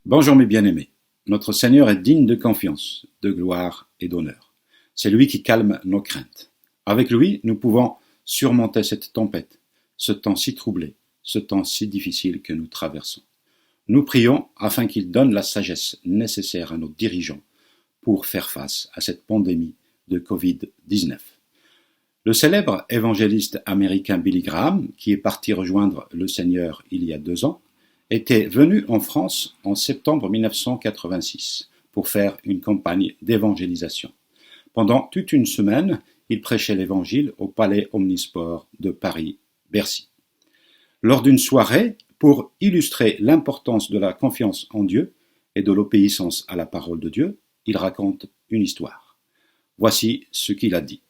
Bonjour mes bien-aimés, notre Seigneur est digne de confiance, de gloire et d'honneur. C'est lui qui calme nos craintes. Avec lui, nous pouvons surmonter cette tempête, ce temps si troublé, ce temps si difficile que nous traversons. Nous prions afin qu'il donne la sagesse nécessaire à nos dirigeants pour faire face à cette pandémie de Covid-19. Le célèbre évangéliste américain Billy Graham, qui est parti rejoindre le Seigneur il y a 2 ans, était venu en France en septembre 1986 pour faire une campagne d'évangélisation. Pendant toute une semaine, il prêchait l'évangile au Palais Omnisport de Paris-Bercy. Lors d'une soirée, pour illustrer l'importance de la confiance en Dieu et de l'obéissance à la parole de Dieu, il raconte une histoire. Voici ce qu'il a dit.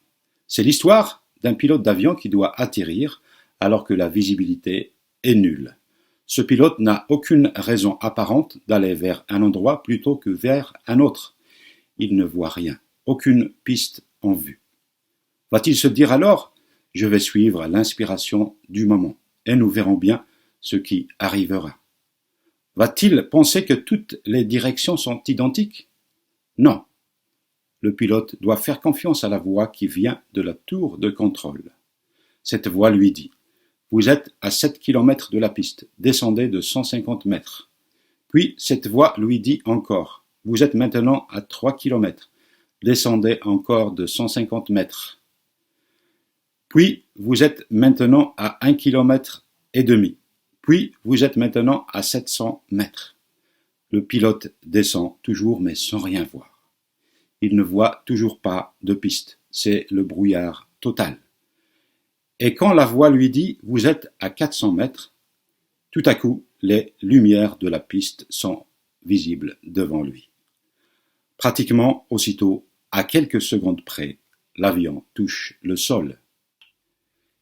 C'est l'histoire d'un pilote d'avion qui doit atterrir alors que la visibilité est nulle. Ce pilote n'a aucune raison apparente d'aller vers un endroit plutôt que vers un autre. Il ne voit rien, aucune piste en vue. Va-t-il se dire alors « Je vais suivre l'inspiration du moment et nous verrons bien ce qui arrivera ». Va-t-il penser que toutes les directions sont identiques? Non. Le pilote doit faire confiance à la voix qui vient de la tour de contrôle. Cette voix lui dit « Vous êtes à 7 km de la piste, descendez de 150 mètres. » Puis cette voix lui dit encore « Vous êtes maintenant à 3 km, descendez encore de 150 mètres. » Puis vous êtes maintenant à 1 km et demi. Puis vous êtes maintenant à 700 mètres. Le pilote descend toujours mais sans rien voir. Il ne voit toujours pas de piste, c'est le brouillard total. Et quand la voix lui dit « Vous êtes à 400 mètres », tout à coup, les lumières de la piste sont visibles devant lui. Pratiquement aussitôt, à quelques secondes près, l'avion touche le sol.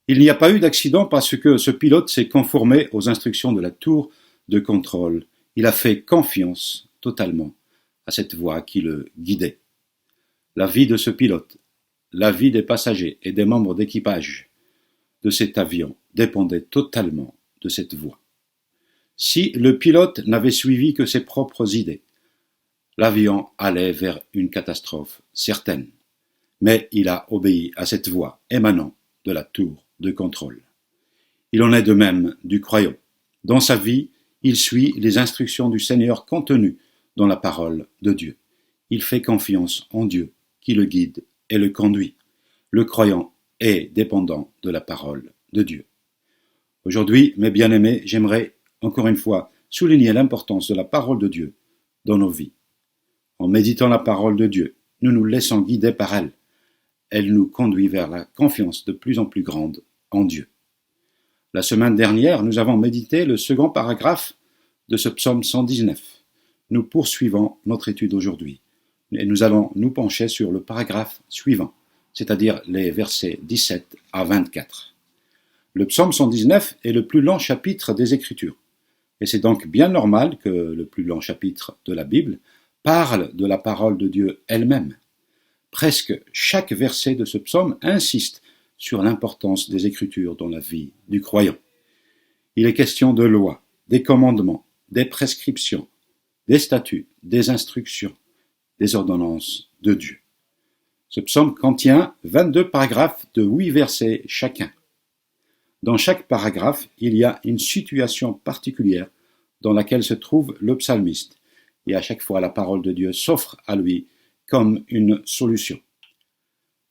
Il n'y a pas eu d'accident parce que ce pilote s'est conformé aux instructions de la tour de contrôle. Il a fait confiance totalement à cette voix qui le guidait. La vie de ce pilote, la vie des passagers et des membres d'équipage de cet avion dépendait totalement de cette voix. Si le pilote n'avait suivi que ses propres idées, l'avion allait vers une catastrophe certaine. Mais il a obéi à cette voix émanant de la tour de contrôle. Il en est de même du croyant. Dans sa vie, il suit les instructions du Seigneur contenues dans la parole de Dieu. Il fait confiance en Dieu qui le guide et le conduit. Le croyant est dépendant de la parole de Dieu. Aujourd'hui, mes bien-aimés, j'aimerais encore une fois souligner l'importance de la parole de Dieu dans nos vies. En méditant la parole de Dieu, nous nous laissons guider par elle. Elle nous conduit vers la confiance de plus en plus grande en Dieu. La semaine dernière, nous avons médité le second paragraphe de ce psaume 119. Nous poursuivons notre étude aujourd'hui et nous allons nous pencher sur le paragraphe suivant, c'est-à-dire les versets 17 à 24. Le psaume 119 est le plus long chapitre des Écritures, et c'est donc bien normal que le plus long chapitre de la Bible parle de la parole de Dieu elle-même. Presque chaque verset de ce psaume insiste sur l'importance des Écritures dans la vie du croyant. Il est question de lois, des commandements, des prescriptions, des statuts, des instructions, des ordonnances de Dieu. Ce psaume contient 22 paragraphes de 8 versets chacun. Dans chaque paragraphe, il y a une situation particulière dans laquelle se trouve le psalmiste, et à chaque fois la parole de Dieu s'offre à lui comme une solution.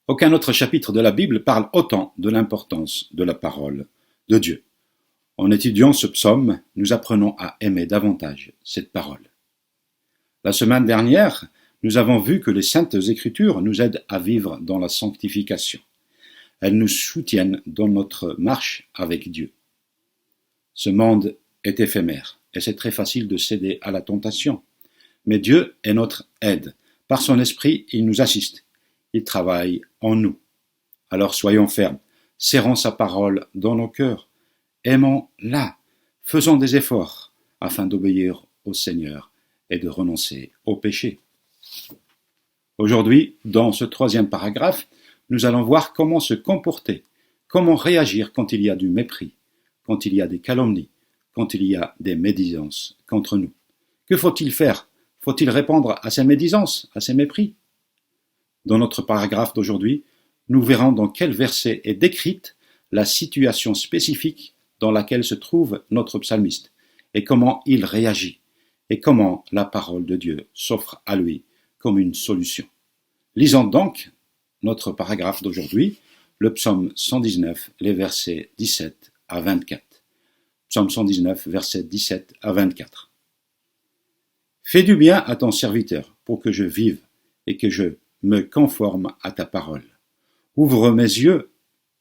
Aucun autre chapitre de la Bible parle autant de l'importance de la parole de Dieu. En étudiant ce psaume, nous apprenons à aimer davantage cette parole. La semaine dernière, nous avons vu que les Saintes Écritures nous aident à vivre dans la sanctification. Elles nous soutiennent dans notre marche avec Dieu. Ce monde est éphémère et c'est très facile de céder à la tentation. Mais Dieu est notre aide. Par son esprit, il nous assiste. Il travaille en nous. Alors soyons fermes, serrons sa parole dans nos cœurs, aimons-la, faisons des efforts afin d'obéir au Seigneur et de renoncer au péché. Aujourd'hui, dans ce 3e paragraphe, nous allons voir comment se comporter, comment réagir quand il y a du mépris, quand il y a des calomnies, quand il y a des médisances contre nous. Que faut-il faire? Faut-il répondre à ses médisances, à ses mépris? Dans notre paragraphe d'aujourd'hui, nous verrons dans quel verset est décrite la situation spécifique dans laquelle se trouve notre psalmiste, et comment il réagit, et comment la parole de Dieu s'offre à lui comme une solution. Lisons donc notre paragraphe d'aujourd'hui, le psaume 119, les versets 17 à 24. Psaume 119, versets 17 à 24. Fais du bien à ton serviteur pour que je vive et que je me conforme à ta parole. Ouvre mes yeux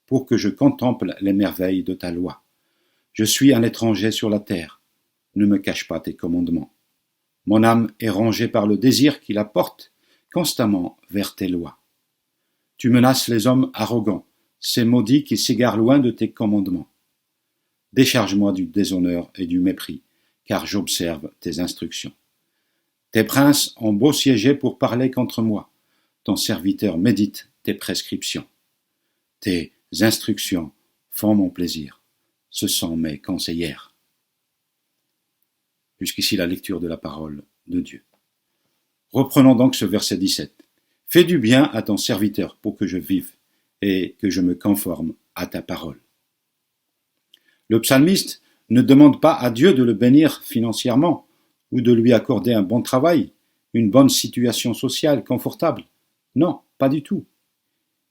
pour que je contemple les merveilles de ta loi. Je suis un étranger sur la terre. Ne me cache pas tes commandements. Mon âme est rongée par le désir qui la porte constamment vers tes lois. Tu menaces les hommes arrogants, ces maudits qui s'égarent loin de tes commandements. Décharge-moi du déshonneur et du mépris, car j'observe tes instructions. Tes princes ont beau siéger pour parler contre moi. Ton serviteur médite tes prescriptions. Tes instructions font mon plaisir. Ce sont mes conseillères. Jusqu'ici la lecture de la parole de Dieu. Reprenons donc ce verset 17. Fais du bien à ton serviteur pour que je vive et que je me conforme à ta parole. Le psalmiste ne demande pas à Dieu de le bénir financièrement ou de lui accorder un bon travail, une bonne situation sociale confortable. Non, pas du tout.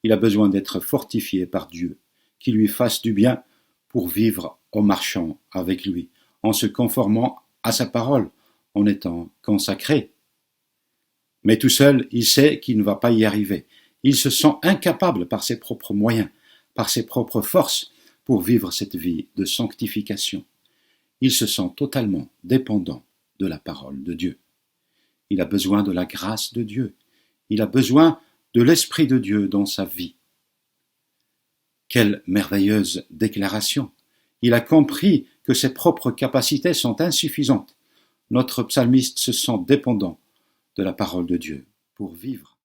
Il a besoin d'être fortifié par Dieu, qui lui fasse du bien pour vivre en marchant avec lui, en se conformant à sa parole, en étant consacré. Mais tout seul, il sait qu'il ne va pas y arriver. Il se sent incapable par ses propres moyens, par ses propres forces, pour vivre cette vie de sanctification. Il se sent totalement dépendant de la parole de Dieu. Il a besoin de la grâce de Dieu. Il a besoin de l'Esprit de Dieu dans sa vie. Quelle merveilleuse déclaration! Il a compris que ses propres capacités sont insuffisantes. Notre psalmiste se sent dépendant de la parole de Dieu pour vivre.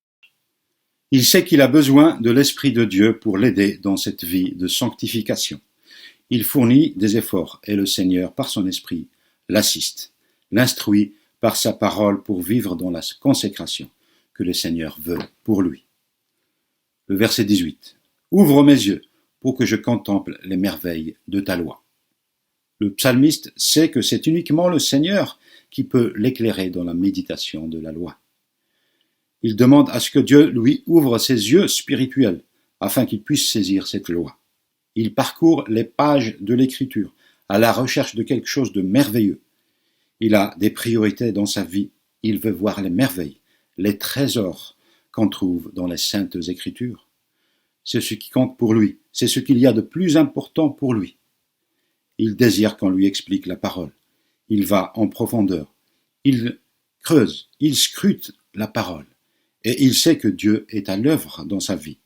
Il sait qu'il a besoin de l'Esprit de Dieu pour l'aider dans cette vie de sanctification. Il fournit des efforts et le Seigneur, par son Esprit, l'assiste, l'instruit par sa parole pour vivre dans la consécration que le Seigneur veut pour lui. Le verset 18. Ouvre mes yeux pour que je contemple les merveilles de ta loi. Le psalmiste sait que c'est uniquement le Seigneur qui peut l'éclairer dans la méditation de la loi. Il demande à ce que Dieu lui ouvre ses yeux spirituels afin qu'il puisse saisir cette loi. Il parcourt les pages de l'Écriture à la recherche de quelque chose de merveilleux. Il a des priorités dans sa vie. Il veut voir les merveilles, les trésors qu'on trouve dans les saintes Écritures. C'est ce qui compte pour lui, c'est ce qu'il y a de plus important pour lui. Il désire qu'on lui explique la parole. Il va en profondeur. Il creuse, il scrute la parole. Et il sait que Dieu est à l'œuvre dans sa vie.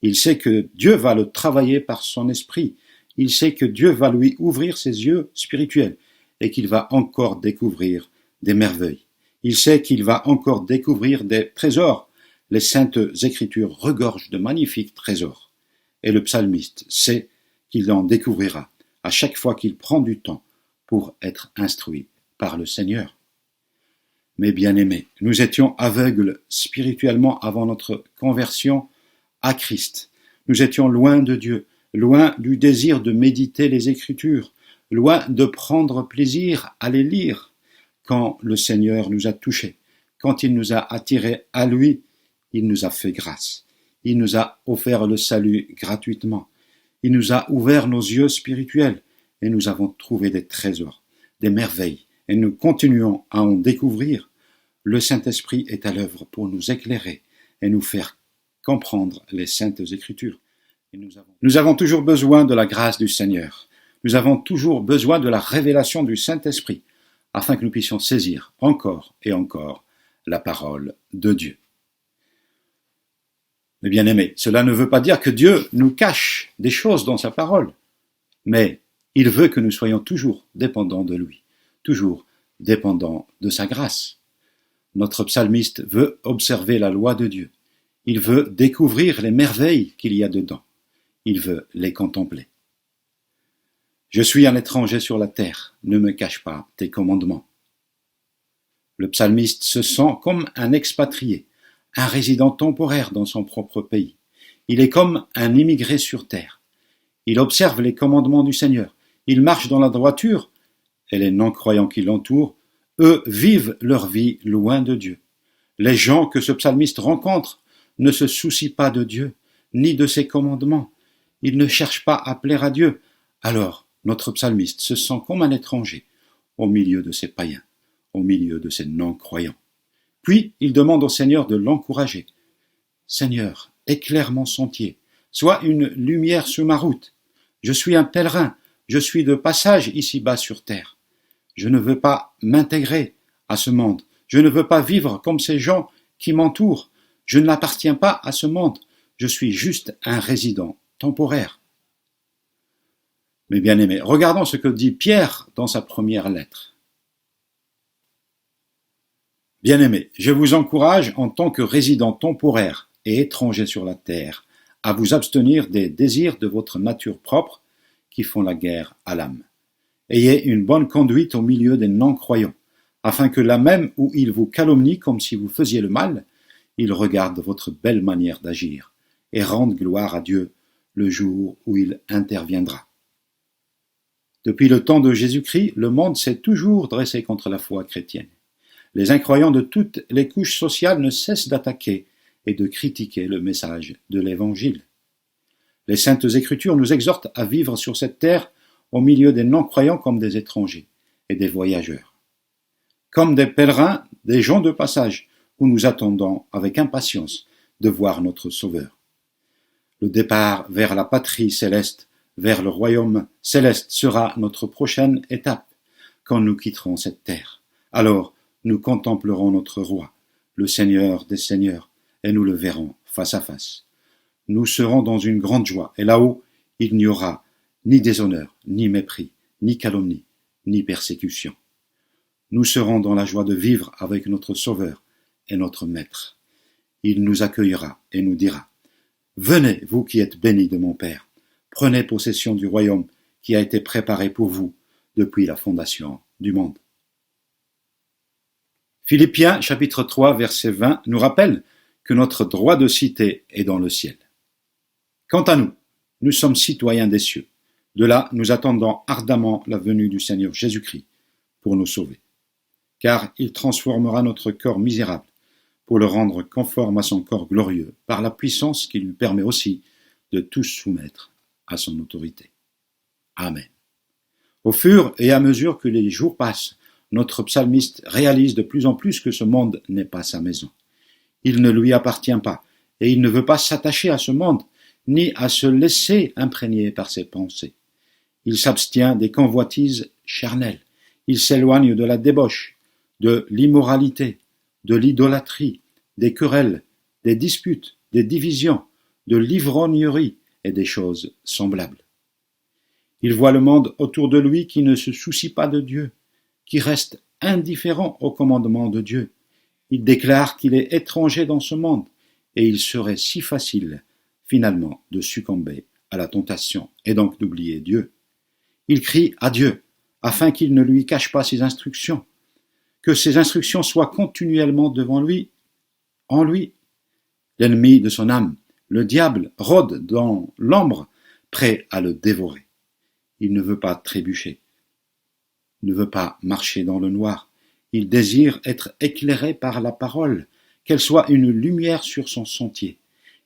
Il sait que Dieu va le travailler par son esprit. Il sait que Dieu va lui ouvrir ses yeux spirituels et qu'il va encore découvrir des merveilles. Il sait qu'il va encore découvrir des trésors. Les saintes Écritures regorgent de magnifiques trésors. Et le psalmiste sait qu'il en découvrira à chaque fois qu'il prend du temps pour être instruit par le Seigneur. Mes bien-aimés, nous étions aveugles spirituellement avant notre conversion à Christ. Nous étions loin de Dieu, loin du désir de méditer les Écritures, loin de prendre plaisir à les lire. Quand le Seigneur nous a touchés, quand il nous a attirés à lui, il nous a fait grâce. Il nous a offert le salut gratuitement. Il nous a ouvert nos yeux spirituels et nous avons trouvé des trésors, des merveilles, et nous continuons à en découvrir. Le Saint-Esprit est à l'œuvre pour nous éclairer et nous faire comprendre les saintes Écritures. Et nous avons toujours besoin de la grâce du Seigneur. Nous avons toujours besoin de la révélation du Saint-Esprit afin que nous puissions saisir encore et encore la parole de Dieu. Mais bien aimés, cela ne veut pas dire que Dieu nous cache des choses dans sa parole, mais il veut que nous soyons toujours dépendants de lui, toujours dépendants de sa grâce. Notre psalmiste veut observer la loi de Dieu. Il veut découvrir les merveilles qu'il y a dedans. Il veut les contempler. Je suis un étranger sur la terre, ne me cache pas tes commandements. Le psalmiste se sent comme un expatrié, un résident temporaire dans son propre pays. Il est comme un immigré sur terre. Il observe les commandements du Seigneur. Il marche dans la droiture, et les non-croyants qui l'entourent, eux, vivent leur vie loin de Dieu. Les gens que ce psalmiste rencontre ne se soucient pas de Dieu, ni de ses commandements. Ils ne cherchent pas à plaire à Dieu. Alors, notre psalmiste se sent comme un étranger, au milieu de ces païens, au milieu de ces non-croyants. Puis, il demande au Seigneur de l'encourager. Seigneur, éclaire mon sentier, sois une lumière sur ma route. Je suis un pèlerin, je suis de passage ici-bas sur terre. Je ne veux pas m'intégrer à ce monde. Je ne veux pas vivre comme ces gens qui m'entourent. Je n'appartiens pas à ce monde. Je suis juste un résident temporaire. Mes bien-aimés, regardons ce que dit Pierre dans sa première lettre. Bien-aimés, je vous encourage en tant que résident temporaire et étranger sur la terre à vous abstenir des désirs de votre nature propre qui font la guerre à l'âme. Ayez une bonne conduite au milieu des non-croyants, afin que là même où ils vous calomnient comme si vous faisiez le mal, ils regardent votre belle manière d'agir et rendent gloire à Dieu le jour où il interviendra. Depuis le temps de Jésus-Christ, le monde s'est toujours dressé contre la foi chrétienne. Les incroyants de toutes les couches sociales ne cessent d'attaquer et de critiquer le message de l'Évangile. Les Saintes Écritures nous exhortent à vivre sur cette terre au milieu des non-croyants comme des étrangers et des voyageurs. Comme des pèlerins, des gens de passage, où nous attendons avec impatience de voir notre Sauveur. Le départ vers la patrie céleste, vers le royaume céleste sera notre prochaine étape quand nous quitterons cette terre. Alors, nous contemplerons notre roi, le Seigneur des Seigneurs, et nous le verrons face à face. Nous serons dans une grande joie, et là-haut, il n'y aura ni déshonneur, ni mépris, ni calomnie, ni persécution. Nous serons dans la joie de vivre avec notre Sauveur et notre Maître. Il nous accueillera et nous dira : « Venez, vous qui êtes bénis de mon Père, prenez possession du royaume qui a été préparé pour vous depuis la fondation du monde. » Philippiens chapitre 3 verset 20 nous rappelle que notre droit de cité est dans le ciel. Quant à nous, nous sommes citoyens des cieux. De là, nous attendons ardemment la venue du Seigneur Jésus-Christ pour nous sauver. Car il transformera notre corps misérable pour le rendre conforme à son corps glorieux par la puissance qui lui permet aussi de tout soumettre à son autorité. Amen. Au fur et à mesure que les jours passent, notre psalmiste réalise de plus en plus que ce monde n'est pas sa maison. Il ne lui appartient pas, et il ne veut pas s'attacher à ce monde, ni à se laisser imprégner par ses pensées. Il s'abstient des convoitises charnelles, il s'éloigne de la débauche, de l'immoralité, de l'idolâtrie, des querelles, des disputes, des divisions, de l'ivrognerie et des choses semblables. Il voit le monde autour de lui qui ne se soucie pas de Dieu, qui reste indifférent aux commandements de Dieu. Il déclare qu'il est étranger dans ce monde et il serait si facile, finalement, de succomber à la tentation et donc d'oublier Dieu. Il crie à Dieu afin qu'il ne lui cache pas ses instructions, que ses instructions soient continuellement devant lui, en lui. L'ennemi de son âme, le diable, rôde dans l'ombre, prêt à le dévorer. Il ne veut pas trébucher, ne veut pas marcher dans le noir. Il désire être éclairé par la parole, qu'elle soit une lumière sur son sentier.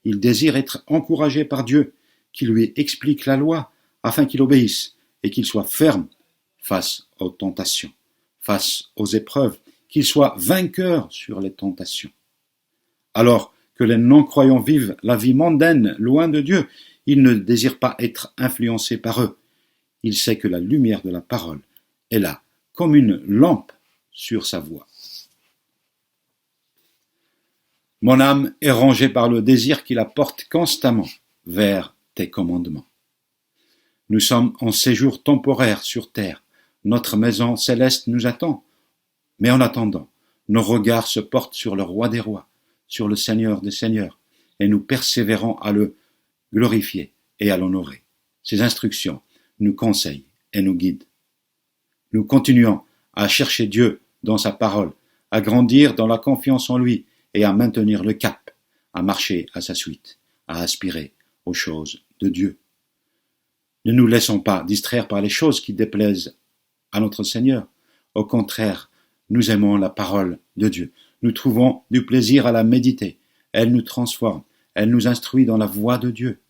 Il désire être encouragé par Dieu, qui lui explique la loi, afin qu'il obéisse et qu'il soit ferme face aux tentations, face aux épreuves, qu'il soit vainqueur sur les tentations. Alors que les non-croyants vivent la vie mondaine loin de Dieu, il ne désire pas être influencé par eux. Il sait que la lumière de la parole est là, comme une lampe sur sa voie. Mon âme est rongée par le désir qui la porte constamment vers tes commandements. Nous sommes en séjour temporaire sur terre. Notre maison céleste nous attend. Mais en attendant, nos regards se portent sur le roi des rois, sur le Seigneur des seigneurs, et nous persévérons à le glorifier et à l'honorer. Ses instructions nous conseillent et nous guident. Nous continuons à chercher Dieu dans sa parole, à grandir dans la confiance en lui et à maintenir le cap, à marcher à sa suite, à aspirer aux choses de Dieu. Ne nous laissons pas distraire par les choses qui déplaisent à notre Seigneur. Au contraire, nous aimons la parole de Dieu. Nous trouvons du plaisir à la méditer. Elle nous transforme, elle nous instruit dans la voie de Dieu.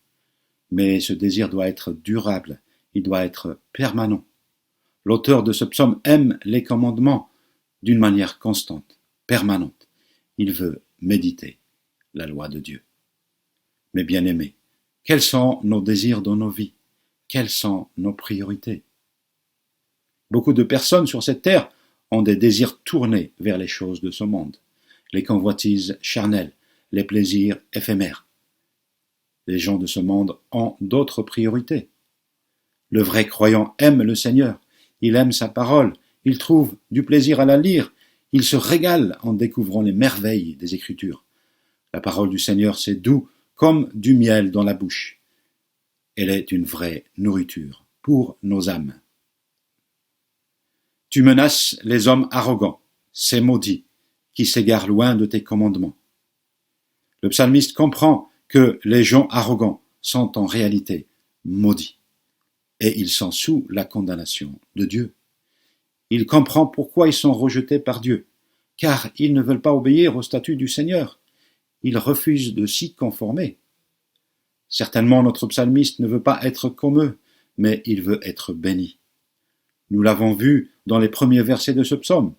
Mais ce désir doit être durable, il doit être permanent. L'auteur de ce psaume aime les commandements d'une manière constante, permanente. Il veut méditer la loi de Dieu. Mes bien-aimés, quels sont nos désirs dans nos vies? Quelles sont nos priorités? Beaucoup de personnes sur cette terre ont des désirs tournés vers les choses de ce monde, les convoitises charnelles, les plaisirs éphémères. Les gens de ce monde ont d'autres priorités. Le vrai croyant aime le Seigneur, il aime sa parole, il trouve du plaisir à la lire, il se régale en découvrant les merveilles des Écritures. La parole du Seigneur, c'est doux comme du miel dans la bouche. Elle est une vraie nourriture pour nos âmes. Tu menaces les hommes arrogants, ces maudits, qui s'égarent loin de tes commandements. Le psalmiste comprend que les gens arrogants sont en réalité maudits, et ils sont sous la condamnation de Dieu. Il comprend pourquoi ils sont rejetés par Dieu, car ils ne veulent pas obéir au statut du Seigneur. Ils refusent de s'y conformer. Certainement notre psalmiste ne veut pas être comme eux, mais il veut être béni. Nous l'avons vu dans les premiers versets de ce psaume.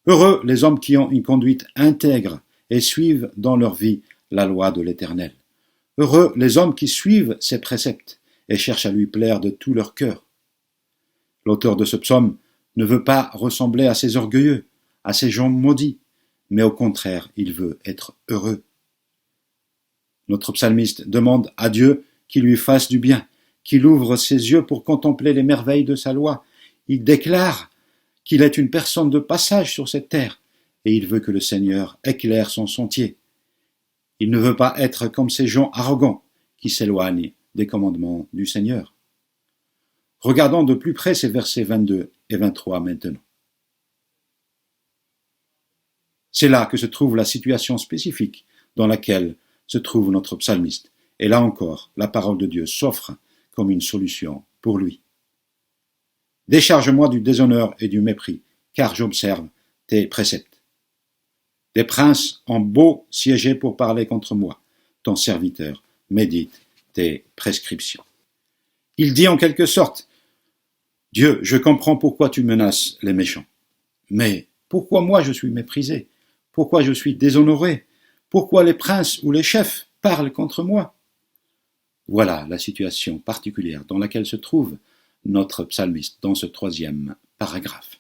Heureux les hommes qui ont une conduite intègre et suivent dans leur vie la loi de l'Éternel. Heureux les hommes qui suivent ses préceptes et cherchent à lui plaire de tout leur cœur. L'auteur de ce psaume ne veut pas ressembler à ces orgueilleux, à ces gens maudits, mais au contraire, il veut être heureux. Notre psalmiste demande à Dieu qu'il lui fasse du bien, qu'il ouvre ses yeux pour contempler les merveilles de sa loi. Il déclare qu'il est une personne de passage sur cette terre, et il veut que le Seigneur éclaire son sentier. Il ne veut pas être comme ces gens arrogants qui s'éloignent des commandements du Seigneur. Regardons de plus près ces versets 22 et 23 maintenant. C'est là que se trouve la situation spécifique dans laquelle se trouve notre psalmiste. Et là encore, la parole de Dieu s'offre comme une solution pour lui. Décharge-moi du déshonneur et du mépris, car j'observe tes préceptes. Des princes ont beau siéger pour parler contre moi. Ton serviteur médite tes prescriptions. Il dit en quelque sorte, Dieu, je comprends pourquoi tu menaces les méchants. Mais pourquoi moi je suis méprisé? Pourquoi je suis déshonoré? Pourquoi les princes ou les chefs parlent contre moi? Voilà la situation particulière dans laquelle se trouve notre psalmiste dans ce 3e paragraphe.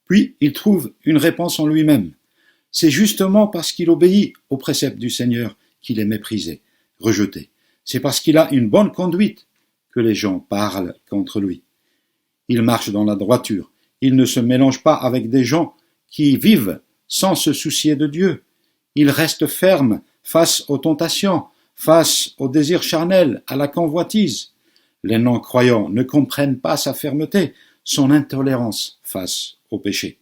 Puis il trouve une réponse en lui-même. C'est justement parce qu'il obéit aux préceptes du Seigneur qu'il est méprisé, rejeté. C'est parce qu'il a une bonne conduite que les gens parlent contre lui. Il marche dans la droiture. Il ne se mélange pas avec des gens qui vivent sans se soucier de Dieu. Il reste ferme face aux tentations, face aux désirs charnels, à la convoitise. Les non-croyants ne comprennent pas sa fermeté, son intolérance face au péché.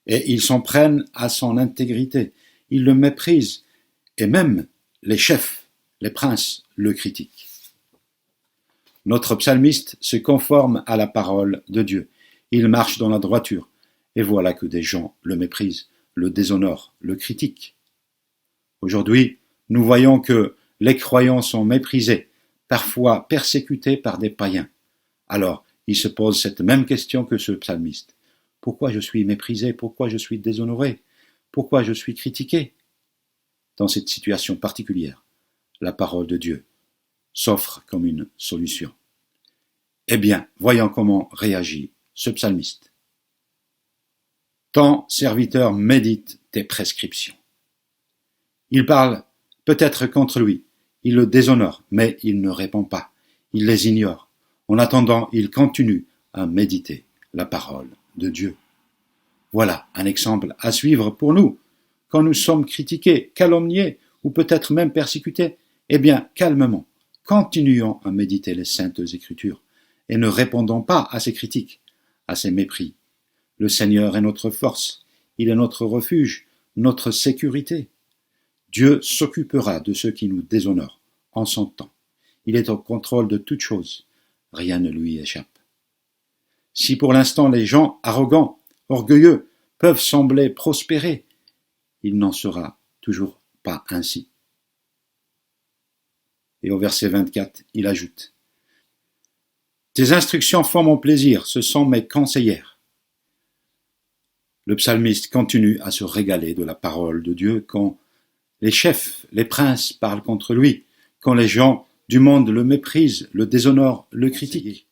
Et ils s'en prennent à son intégrité. Ils le méprisent. Et même les chefs, les princes, le critiquent. Notre psalmiste se conforme à la parole de Dieu. Il marche dans la droiture. Et voilà que des gens le méprisent, le déshonorent, le critiquent. Aujourd'hui, nous voyons que les croyants sont méprisés, parfois persécutés par des païens. Alors, il se pose cette même question que ce psalmiste. Pourquoi je suis méprisé? Pourquoi je suis déshonoré? Pourquoi je suis critiqué? Dans cette situation particulière, la parole de Dieu s'offre comme une solution. Eh bien, voyons comment réagit ce psalmiste. Ton serviteur médite tes prescriptions. Il parle peut-être contre lui, il le déshonore, mais il ne répond pas, il les ignore. En attendant, il continue à méditer la parole de Dieu. Voilà un exemple à suivre pour nous. Quand nous sommes critiqués, calomniés ou peut-être même persécutés, eh bien, calmement, continuons à méditer les saintes Écritures et ne répondons pas à ces critiques, à ces mépris. Le Seigneur est notre force. il est notre refuge, notre sécurité. Dieu s'occupera de ceux qui nous déshonorent en son temps. Il est au contrôle de toutes choses. Rien ne lui échappe. Si pour l'instant les gens arrogants, orgueilleux, peuvent sembler prospérer, il n'en sera toujours pas ainsi. Et au verset 24, il ajoute « Tes instructions font mon plaisir, ce sont mes conseillères. » Le psalmiste continue à se régaler de la parole de Dieu quand les chefs, les princes parlent contre lui, quand les gens du monde le méprisent, le déshonorent, le critiquent.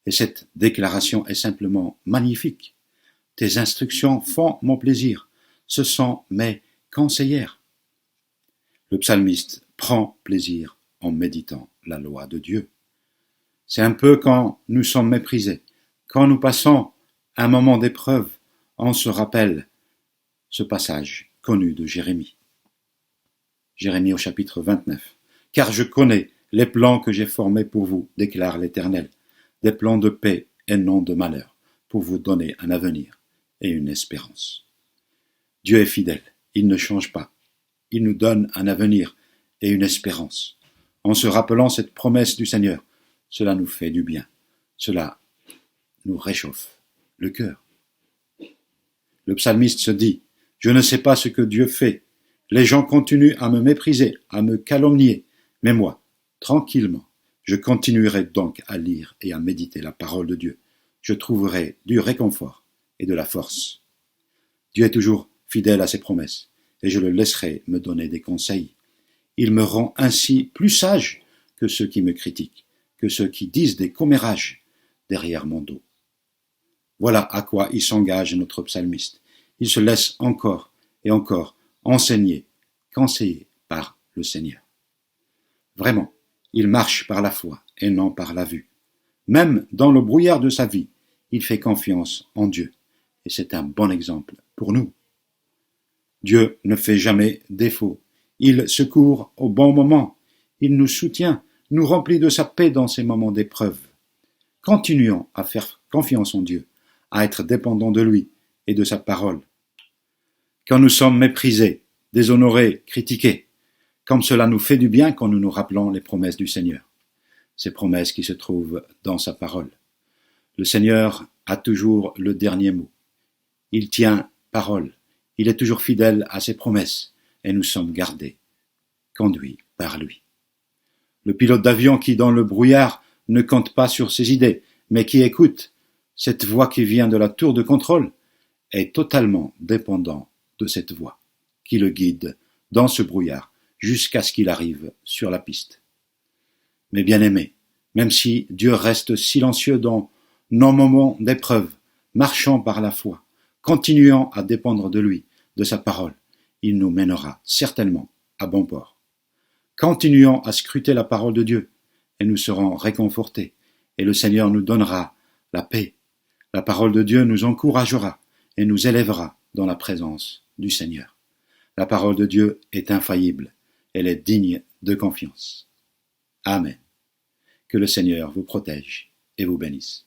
Et cette déclaration est simplement magnifique. Tes instructions font mon plaisir, ce sont mes conseillères. Le psalmiste prend plaisir en méditant la loi de Dieu. C'est un peu quand nous sommes méprisés, quand nous passons un moment d'épreuve, on se rappelle ce passage connu de Jérémie. Jérémie au chapitre 29. « Car je connais les plans que j'ai formés pour vous, déclare l'Éternel, des plans de paix et non de malheur, pour vous donner un avenir et une espérance. » Dieu est fidèle, il ne change pas. Il nous donne un avenir et une espérance. En se rappelant cette promesse du Seigneur, cela nous fait du bien. Cela nous réchauffe le cœur. Le psalmiste se dit « Je ne sais pas ce que Dieu fait. Les gens continuent à me mépriser, à me calomnier. Mais moi, tranquillement, je continuerai donc à lire et à méditer la parole de Dieu. Je trouverai du réconfort et de la force. Dieu est toujours fidèle à ses promesses, et je le laisserai me donner des conseils. Il me rend ainsi plus sage que ceux qui me critiquent, que ceux qui disent des commérages derrière mon dos. » Voilà à quoi il s'engage notre psalmiste. Il se laisse encore et encore enseigner, conseiller par le Seigneur. Vraiment, il marche par la foi et non par la vue. Même dans le brouillard de sa vie, il fait confiance en Dieu. Et c'est un bon exemple pour nous. Dieu ne fait jamais défaut. Il secourt au bon moment. Il nous soutient, nous remplit de sa paix dans ces moments d'épreuve. Continuons à faire confiance en Dieu, à être dépendants de lui et de sa parole. Quand nous sommes méprisés, déshonorés, critiqués, comme cela nous fait du bien quand nous nous rappelons les promesses du Seigneur, ces promesses qui se trouvent dans sa parole. Le Seigneur a toujours le dernier mot. Il tient parole, il est toujours fidèle à ses promesses, et nous sommes gardés, conduits par lui. Le pilote d'avion qui, dans le brouillard, ne compte pas sur ses idées, mais qui écoute cette voix qui vient de la tour de contrôle, est totalement dépendant de cette voix qui le guide dans ce brouillard jusqu'à ce qu'il arrive sur la piste. Mais bien aimés, même si Dieu reste silencieux dans nos moments d'épreuve, marchons par la foi, continuons à dépendre de lui, de sa parole, il nous mènera certainement à bon port. Continuons à scruter la parole de Dieu et nous serons réconfortés et le Seigneur nous donnera la paix. La parole de Dieu nous encouragera et nous élèvera dans la présence du Seigneur. La parole de Dieu est infaillible, elle est digne de confiance. Amen. Que le Seigneur vous protège et vous bénisse.